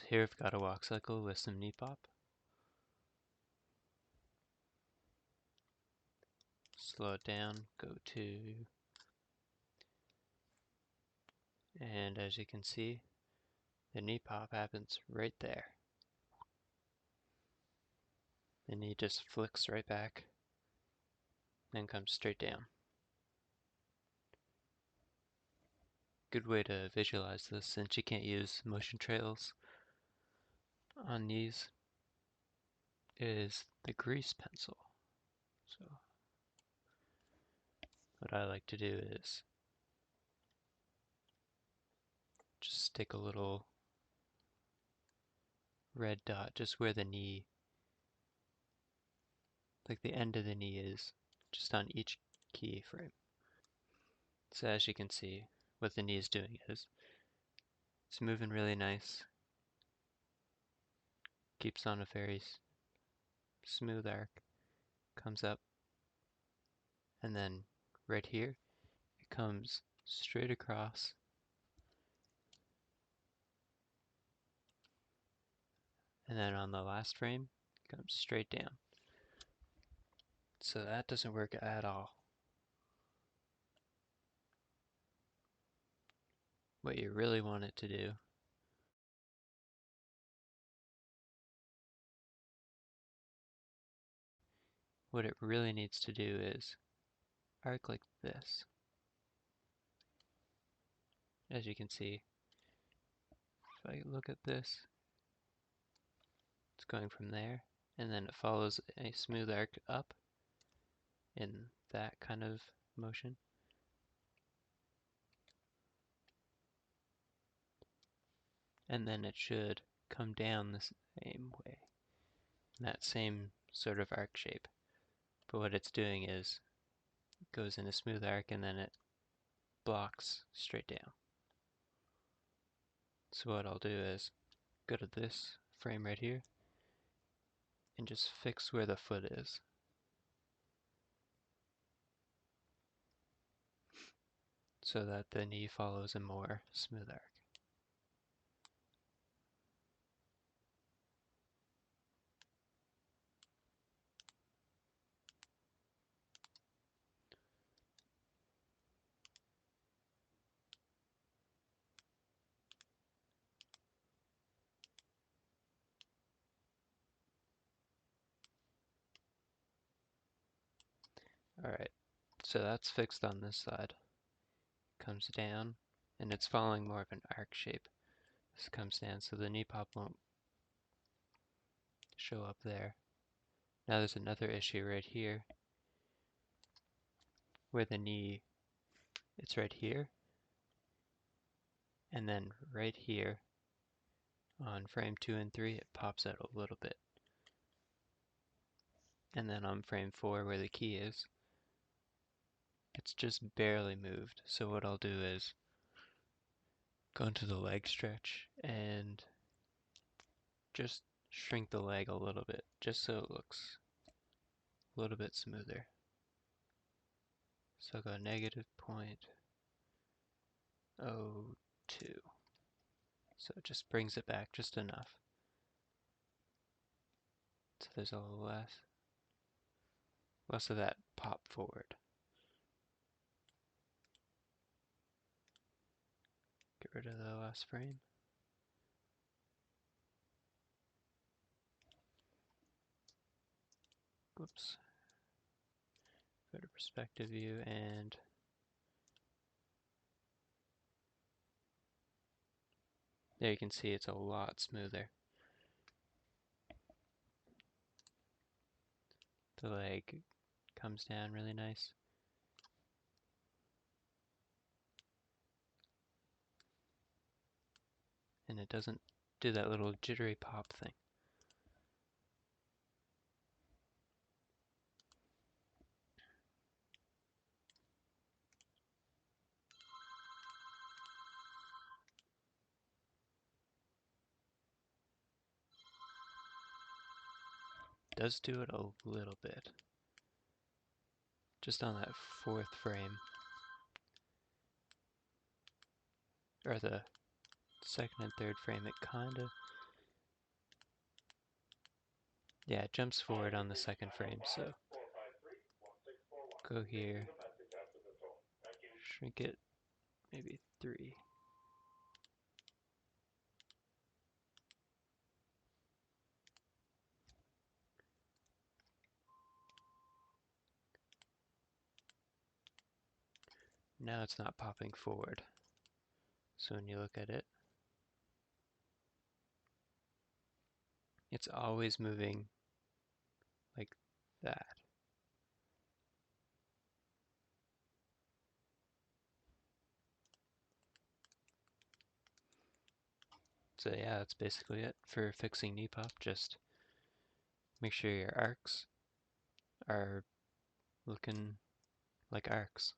Here I've got a walk cycle with some knee pop. Slow it down, go to, and as you can see, the knee pop happens right there. The knee just flicks right back, then comes straight down. Good way to visualize this, since you can't use motion trails on knees, is the grease pencil. So what I like to do is just stick a little red dot just where the knee, like the end of the knee is, just on each keyframe. So as you can see, what the knee is doing is, it's moving really nice, keeps on a very smooth arc, comes up, and then right here, it comes straight across, and then on the last frame, it comes straight down. So that doesn't work at all. What you really want it to do what it really needs to do is arc like this. As you can see, if I look at this, it's going from there, and then it follows a smooth arc up in that kind of motion. And then it should come down the same way, in that same sort of arc shape. But what it's doing is, it goes in a smooth arc and then it blocks straight down. So what I'll do is, go to this frame right here, and just fix where the foot is. So that the knee follows a more smooth arc. Alright, so that's fixed on this side. Comes down, and it's following more of an arc shape. This comes down, so the knee pop won't show up there. Now there's another issue right here, where the knee, it's right here, and then right here, on frame 2 and 3, it pops out a little bit. And then on frame 4, where the key is, it's just barely moved. So what I'll do is go into the leg stretch and just shrink the leg a little bit, just so it looks a little bit smoother. So I'll go -0.02. So it just brings it back just enough. So there's a little less of that pop forward. Get rid of the last frame. Whoops. Go to perspective view, and there you can see it's a lot smoother. The leg comes down really nice. And it doesn't do that little jittery pop thing. Does do it a little bit. Just on that 4th frame. Or the 2nd and 3rd frame, it kinda Yeah, it jumps forward on the second frame, so go here, shrink it, maybe 3. Now it's not popping forward. So when you look at it, it's always moving like that. So yeah, that's basically it for fixing knee pop. Just make sure your arcs are looking like arcs.